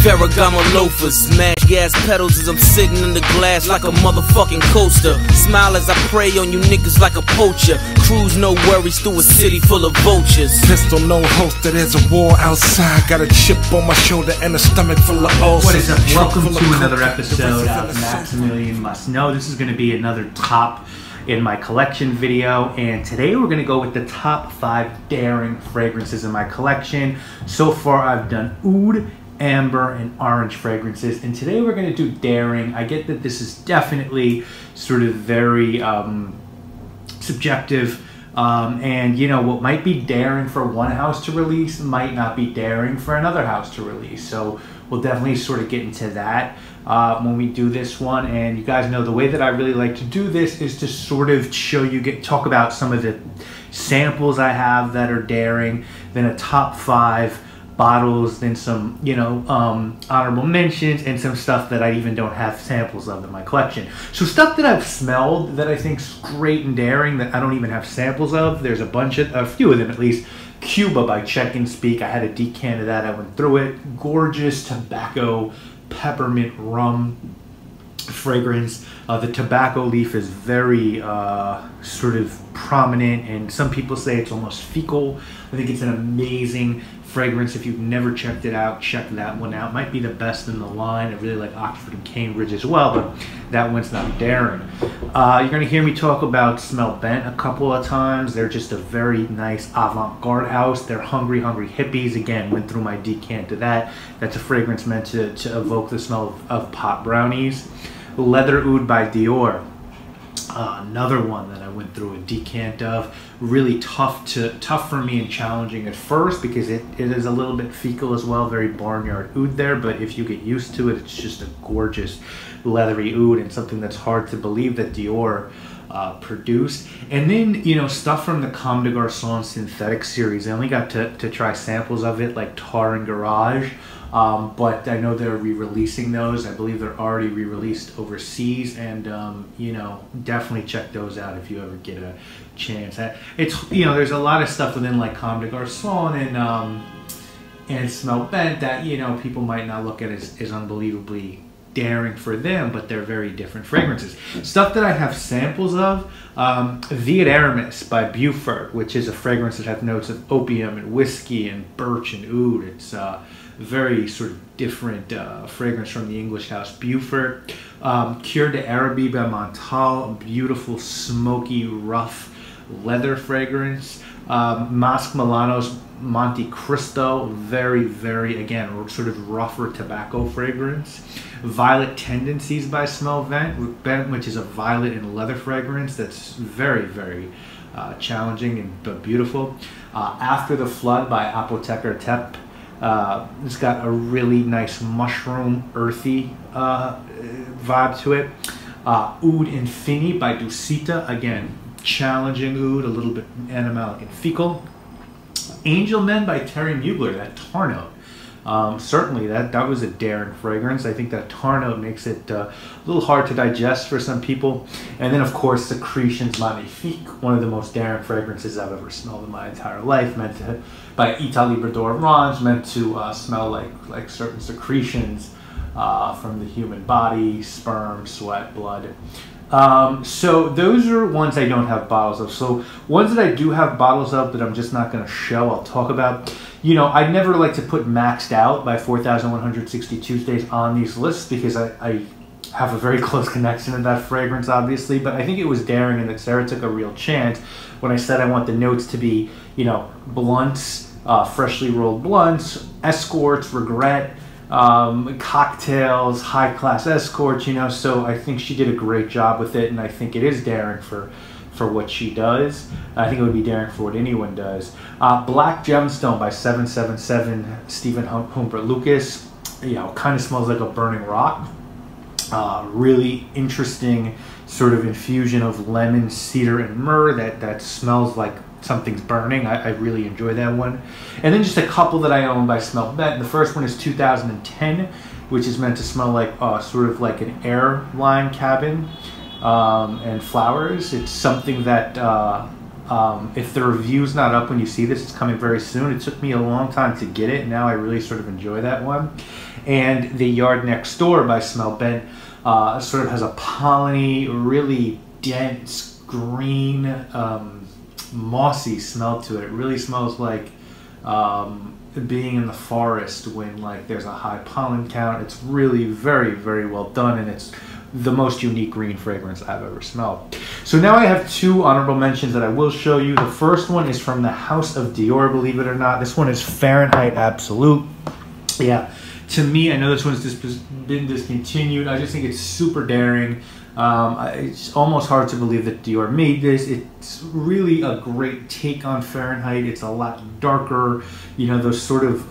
Ferragamo loafers, smash gas pedals as I'm sitting in the glass like a motherfucking coaster. Smile as I prey on you niggas like a poacher. Cruise no worries through a city full of vultures. Pistol no holster, there's a war outside. Got a chip on my shoulder and a stomach full of ulcers. What is up? Welcome to another episode of Maximilian Must Know. This is going to be another top in my collection video, and today we're going to go with the top 5 daring fragrances in my collection. So far I've done oud, amber, and orange fragrances, and today we're going to do daring. I get that this is definitely sort of very subjective, and you know, what might be daring for one house to release might not be daring for another house to release. So we'll definitely sort of get into that when we do this one. And you guys know the way that I really like to do this is to sort of show you, talk about some of the samples I have that are daring, then a top 5 bottles, then some, you know, honorable mentions, and some stuff that I even don't have samples of in my collection. So stuff that I've smelled that I think's great and daring that I don't even have samples of. There's a few of them at least. Cuba by Check and Speak. I had a decant of that. I went through it. Gorgeous tobacco peppermint rum fragrance. The tobacco leaf is very sort of prominent, and some people say it's almost fecal. I think it's an amazing fragrance. If you've never checked it out, check that one out. Might be the best in the line. I really like Oxford and Cambridge as well, but that one's not daring. You're going to hear me talk about Smell Bent a couple of times. They're just a very nice avant-garde house. They're hungry hippies. Again, went through my decant of that. That's a fragrance meant to evoke the smell of pot brownies. Leather Oud by Dior. Another one that I went through a decant of. Really tough for me and challenging at first because it is a little bit fecal as well. Very barnyard oud there, but if you get used to it, it's just a gorgeous leathery oud and something that's hard to believe that Dior produced. And then, you know, stuff from the Comme des Garçons synthetic series. I only got to try samples of it, like Tar and Garage. But I know they're re-releasing those. I believe they're already re-released overseas, and you know, definitely check those out if you ever get a chance. It's, you know, there's a lot of stuff within like Comme des Garçons and Smell Bent that, you know, people might not look at as unbelievably daring for them, but they're very different fragrances. Stuff that I have samples of, Vie d'Aramis by Beaufort, which is a fragrance that has notes of opium and whiskey and birch and oud. It's very sort of different fragrance from the English house Beaufort. Cœur d'Arabie by Montal, a beautiful smoky rough leather fragrance. Masque Milano's Monte Cristo, very again sort of rougher tobacco fragrance. Violet Tendencies by Smell Bent, which is a violet and leather fragrance that's very challenging but beautiful. After the Flood by Apotheker Tep. It's got a really nice mushroom, earthy vibe to it. Oud Infini by Dusita, again, challenging oud, a little bit animalic and fecal. Angel Men by Terry Mugler, that tar note. Certainly that was a daring fragrance. I think that tar note makes it a little hard to digest for some people. And then of course Secretions Magnifique, one of the most daring fragrances I've ever smelled in my entire life, by Italie Bredor Range, meant to smell like certain secretions from the human body, sperm, sweat, blood. So those are ones I don't have bottles of. So ones that I do have bottles of that I'm just not going to show, I'll talk about. You know, I never like to put Maxed Out by 4160 Tuesdays on these lists because I have a very close connection to that fragrance, obviously, but I think it was daring and that Sarah took a real chance when I said I want the notes to be, you know, blunts, freshly rolled blunts, escorts, regret, cocktails, high-class escorts, you know, so I think she did a great job with it, and I think it is daring for what she does. I think it would be daring for what anyone does. Black Gemstone by 777 Stephen Humbert Lucas, you know, kind of smells like a burning rock. Really interesting sort of infusion of lemon, cedar, and myrrh that smells like something's burning. I really enjoy that one. And then just a couple that I own by Smell Bent. The first one is 2010, which is meant to smell like sort of like an airline cabin and flowers. It's something that if the review's not up when you see this, it's coming very soon. It took me a long time to get it, and now I really sort of enjoy that one. And the Yard Next Door by Smell Bent sort of has a polleny, really dense, green, mossy smell to it. It really smells like being in the forest when like there's a high pollen count. It's really very, very well done, and it's the most unique green fragrance I've ever smelled. So now I have 2 honorable mentions that I will show you. The first one is from the House of Dior, believe it or not. This one is Fahrenheit Absolute. Yeah, to me, I know this one's been discontinued. I just think it's super daring. It's almost hard to believe that Dior made this. It's really a great take on Fahrenheit. It's a lot darker, you know, those sort of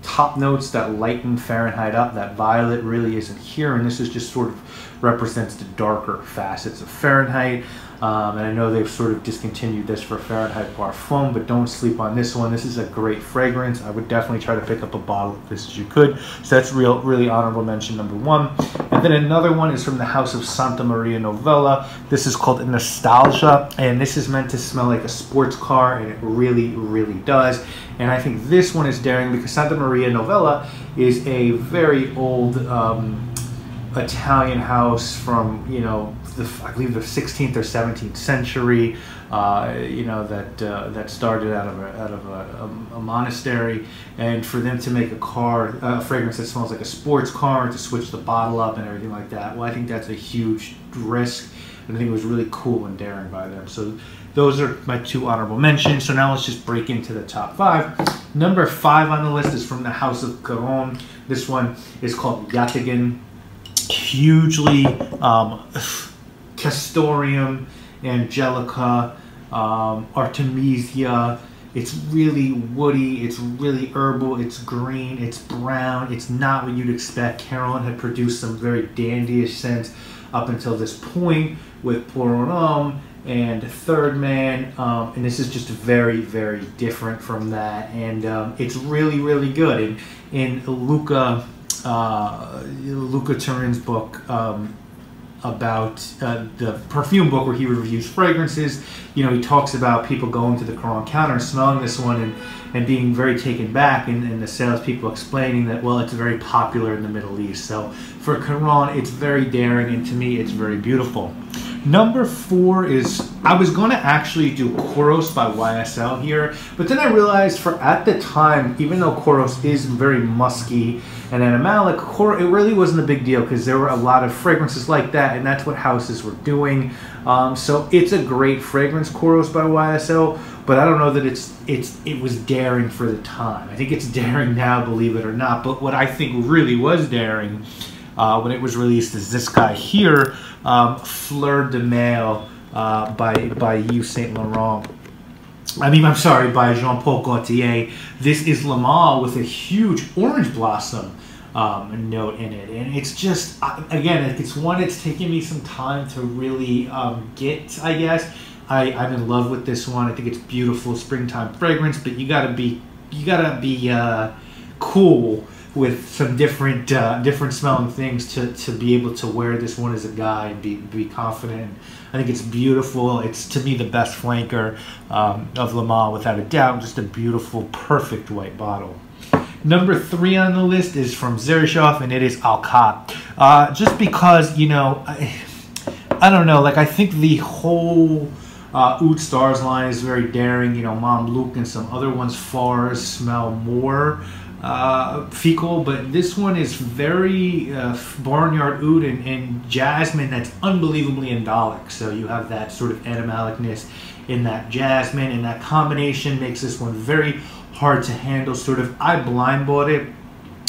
top notes that lighten Fahrenheit up. That violet really isn't here, and this is just sort of represents the darker facets of Fahrenheit. And I know they've sort of discontinued this for Fahrenheit Parfum, but don't sleep on this one. This is a great fragrance. I would definitely try to pick up a bottle of this as you could. So that's really honorable mention number 1. And then another one is from the House of Santa Maria Novella. This is called Nostalgia, and this is meant to smell like a sports car, and it really does. And I think this one is daring because Santa Maria Novella is a very old Italian house from, you know, I believe the 16th or 17th century, you know, that started out of a monastery, and for them to make a fragrance that smells like a sports car, to switch the bottle up and everything like that, well, I think that's a huge risk, and I think it was really cool and daring by them. So those are my 2 honorable mentions. So now let's just break into the top 5. Number 5 on the list is from the House of Caron. This one is called Yataghan. Hugely Castoreum, Angelica, Artemisia. It's really woody, it's really herbal, it's green, it's brown, it's not what you'd expect. Caron had produced some very dandyish scents up until this point with Pour Un Homme and Third Man, and this is just very different from that, and it's really good. And in Luca Turin's book about the perfume book where he reviews fragrances, you know, he talks about people going to the Caron counter and smelling this one and being very taken back, and the salespeople explaining that, well, it's very popular in the Middle East. So for Caron, it's very daring, and to me, it's very beautiful. Number 4 is, I was going to actually do Kouros by YSL here, but then I realized at the time, even though Kouros is very musky and animalic, it really wasn't a big deal because there were a lot of fragrances like that, and that's what houses were doing. So it's a great fragrance, Kouros by YSL, but I don't know that it was daring for the time. I think it's daring now, believe it or not, but what I think really was daring when it was released is this guy here, Fleur de Mail by Yves Saint Laurent. I'm sorry, by Jean-Paul Gaultier. This is Le Male with a huge orange blossom note in it, and it's just, again, it's one it's taken me some time to really get, I guess. I'm in love with this one. I think it's beautiful springtime fragrance, but you gotta be cool with some different smelling things to be able to wear this one as a guy and be confident. I think it's beautiful. It's, to me, the best flanker of Le Male without a doubt. Just a beautiful, perfect white bottle. Number 3 on the list is from Xerjoff, and it is Alcat. Just because, you know, I don't know, like, I think the whole Oud Stars line is very daring. You know, Mom Luke and some other ones, Fars, smell more fecal, but this one is very barnyard oud and jasmine that's unbelievably indolic. So you have that sort of animalicness in that jasmine, and that combination makes this one very hard to handle. Sort of, I blind bought it,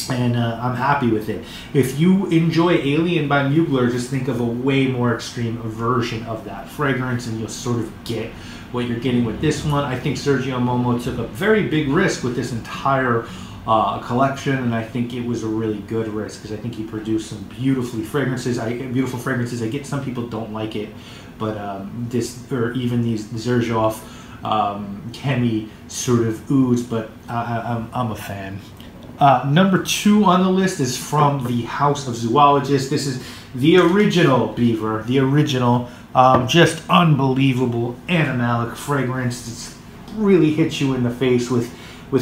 and I'm happy with it. If you enjoy Alien by Mugler, just think of a way more extreme version of that fragrance, and you'll sort of get what you're getting with this one. I think Sergio Momo took a very big risk with this entire collection, and I think it was a really good risk because I think he produced some beautiful fragrances. I get some people don't like it, but this, or even these Xerjoff Chemi sort of ouds, but I'm a fan. Number 2 on the list is from the House of Zoologists. This is the original Beaver, the original, just unbelievable animalic fragrance. It's really hits you in the face with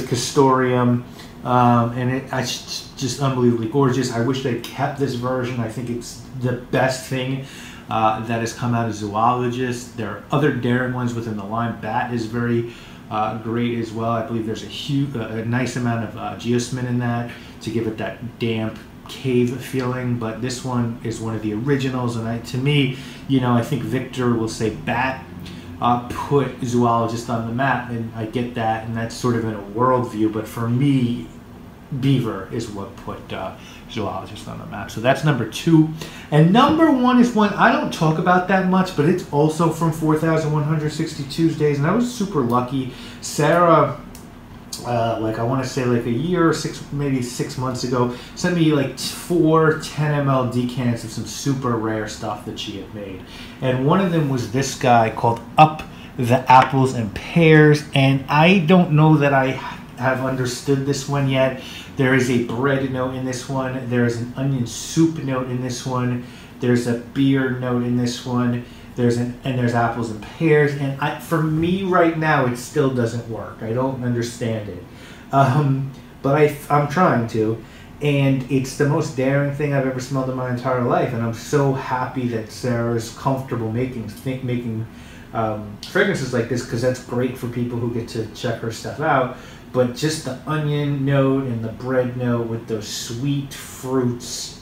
Castoreum and it's just unbelievably gorgeous. I wish they kept this version. I think it's the best thing that has come out of Zoologist. There are other daring ones within the line. Bat is very great as well. I believe there's a nice amount of geosmin in that to give it that damp cave feeling, but this one is one of the originals, and to me, I think Victor will say Bat put Zoologist on the map, and I get that, and that's sort of in a worldview, but for me, Beaver is what put Zoologist on the map. So that's number 2. And number 1 is one I don't talk about that much, but it's also from 4,160 Tuesdays, and I was super lucky. Sarah, like I want to say like a year or maybe 6 months ago, sent me like 4 10 ml decants of some super rare stuff that she had made. And one of them was this guy called Up the Apples and Pears, and I don't know that I have understood this one yet. There is a bread note in this one. There is an onion soup note in this one. There's a beer note in this one. There's apples and pears. And for me right now, it still doesn't work. I don't understand it, but I'm trying to. And it's the most daring thing I've ever smelled in my entire life. And I'm so happy that Sarah's comfortable making fragrances like this, because that's great for people who get to check her stuff out. But just the onion note and the bread note with those sweet fruits.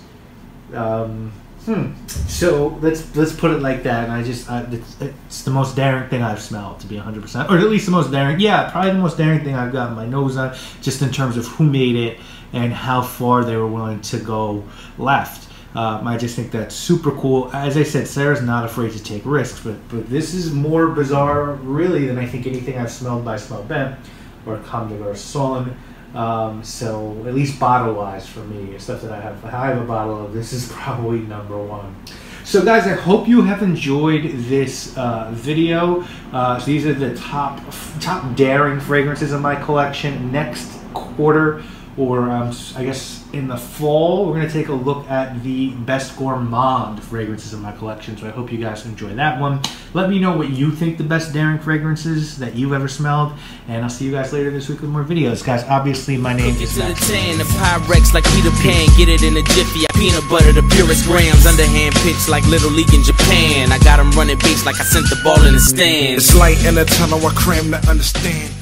So let's put it like that. And it's the most daring thing I've smelled, to be 100%, or at least the most daring. Yeah, probably the most daring thing I've gotten my nose on, just in terms of who made it and how far they were willing to go left. I just think that's super cool. As I said, Sarah's not afraid to take risks, but this is more bizarre, really, than I think anything I've smelled by Smell Ben or Comme des Garçons. So at least bottle-wise for me, stuff that I have a bottle of. This is probably number 1. So guys, I hope you have enjoyed this video. So these are the top daring fragrances in my collection. Next quarter, or I guess in the fall, we're going to take a look at the best gourmand fragrances in my collection. So I hope you guys enjoy that one. Let me know what you think the best daring fragrances that you've ever smelled, and I'll see you guys later this week with more videos. Guys, obviously my name is Maximilian. The Pyrex like Peter Pan, get it in a jiffy. I peanut butter the purest grams, underhand pitch like Little League in Japan. I got them running base like I sent the ball in the stand. It's light in the tunnel, I cram to understand.